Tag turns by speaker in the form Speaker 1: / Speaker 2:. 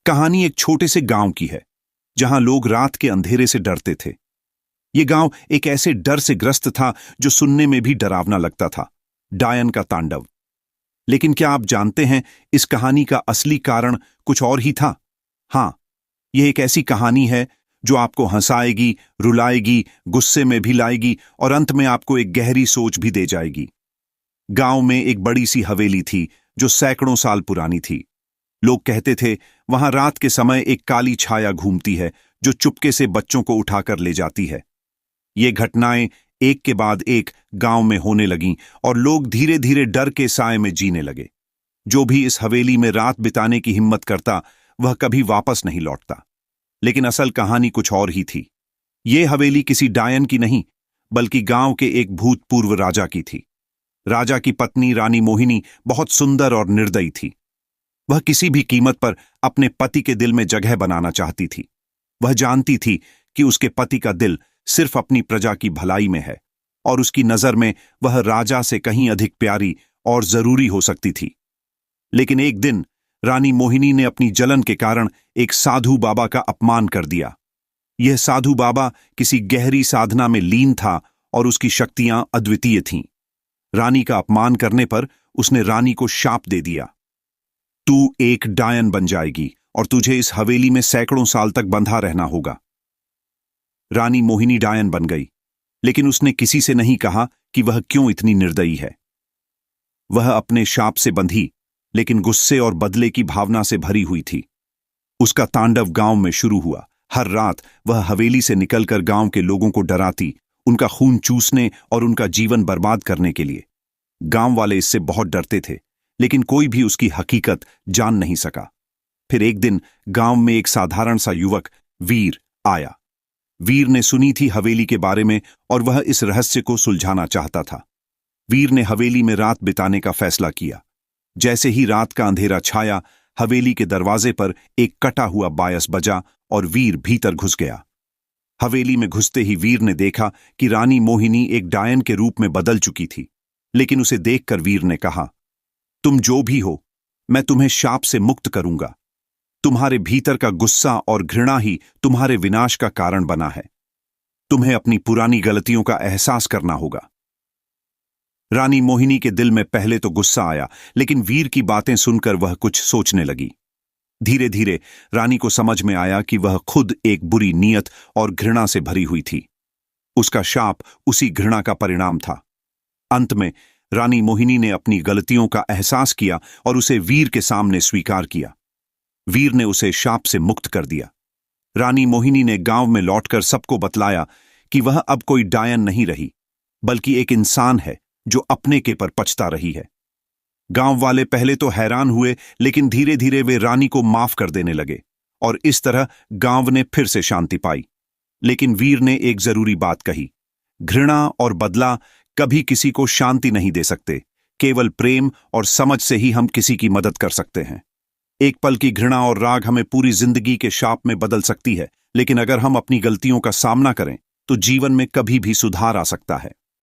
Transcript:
Speaker 1: कहानी एक छोटे से गांव की है जहां लोग रात के अंधेरे से डरते थे। यह गांव एक ऐसे डर से ग्रस्त था जो सुनने में भी डरावना लगता था, डायन का तांडव। लेकिन क्या आप जानते हैं, इस कहानी का असली कारण कुछ और ही था। हां, यह एक ऐसी कहानी है जो आपको हंसाएगी, रुलाएगी, गुस्से में भी लाएगी और अंत में आपको एक गहरी सोच भी दे जाएगी। गांव में एक बड़ी सी हवेली थी जो सैकड़ों साल पुरानी थी। लोग कहते थे वहां रात के समय एक काली छाया घूमती है जो चुपके से बच्चों को उठाकर ले जाती है। ये घटनाएं एक के बाद एक गांव में होने लगीं और लोग धीरे धीरे डर के साए में जीने लगे। जो भी इस हवेली में रात बिताने की हिम्मत करता वह कभी वापस नहीं लौटता। लेकिन असल कहानी कुछ और ही थी। ये हवेली किसी डायन की नहीं बल्कि गांव के एक भूतपूर्व राजा की थी। राजा की पत्नी रानी मोहिनी बहुत सुंदर और निर्दयी थी। वह किसी भी कीमत पर अपने पति के दिल में जगह बनाना चाहती थी। वह जानती थी कि उसके पति का दिल सिर्फ अपनी प्रजा की भलाई में है और उसकी नजर में वह राजा से कहीं अधिक प्यारी और जरूरी हो सकती थी। लेकिन एक दिन रानी मोहिनी ने अपनी जलन के कारण एक साधु बाबा का अपमान कर दिया। यह साधु बाबा किसी गहरी साधना में लीन था और उसकी शक्तियां अद्वितीय थीं। रानी का अपमान करने पर उसने रानी को शाप दे दिया, तू एक डायन बन जाएगी और तुझे इस हवेली में सैकड़ों साल तक बंधा रहना होगा। रानी मोहिनी डायन बन गई, लेकिन उसने किसी से नहीं कहा कि वह क्यों इतनी निर्दयी है। वह अपने शाप से बंधी, लेकिन गुस्से और बदले की भावना से भरी हुई थी। उसका तांडव गांव में शुरू हुआ। हर रात वह हवेली से निकलकर गांव के लोगों को डराती, उनका खून चूसने और उनका जीवन बर्बाद करने के लिए। गांव वाले इससे बहुत डरते थे, लेकिन कोई भी उसकी हकीकत जान नहीं सका। फिर एक दिन गांव में एक साधारण सा युवक वीर आया। वीर ने सुनी थी हवेली के बारे में और वह इस रहस्य को सुलझाना चाहता था। वीर ने हवेली में रात बिताने का फैसला किया। जैसे ही रात का अंधेरा छाया, हवेली के दरवाजे पर एक कटा हुआ बायस बजा और वीर भीतर घुस गया। हवेली में घुसते ही वीर ने देखा कि रानी मोहिनी एक डायन के रूप में बदल चुकी थी। लेकिन उसे देखकर वीर ने कहा, तुम जो भी हो, मैं तुम्हें शाप से मुक्त करूंगा। तुम्हारे भीतर का गुस्सा और घृणा ही तुम्हारे विनाश का कारण बना है। तुम्हें अपनी पुरानी गलतियों का एहसास करना होगा। रानी मोहिनी के दिल में पहले तो गुस्सा आया, लेकिन वीर की बातें सुनकर वह कुछ सोचने लगी। धीरे धीरे रानी को समझ में आया कि वह खुद एक बुरी नीयत और घृणा से भरी हुई थी। उसका शाप उसी घृणा का परिणाम था। अंत में रानी मोहिनी ने अपनी गलतियों का एहसास किया और उसे वीर के सामने स्वीकार किया। वीर ने उसे शाप से मुक्त कर दिया। रानी मोहिनी ने गांव में लौटकर सबको बतलाया कि वह अब कोई डायन नहीं रही, बल्कि एक इंसान है जो अपने के पर पछता रही है। गांव वाले पहले तो हैरान हुए, लेकिन धीरे धीरे वे रानी को माफ कर देने लगे और इस तरह गांव ने फिर से शांति पाई। लेकिन वीर ने एक जरूरी बात कही, घृणा और बदला कभी किसी को शांति नहीं दे सकते। केवल प्रेम और समझ से ही हम किसी की मदद कर सकते हैं। एक पल की घृणा और राग हमें पूरी जिंदगी के शाप में बदल सकती है, लेकिन अगर हम अपनी गलतियों का सामना करें तो जीवन में कभी भी सुधार आ सकता है।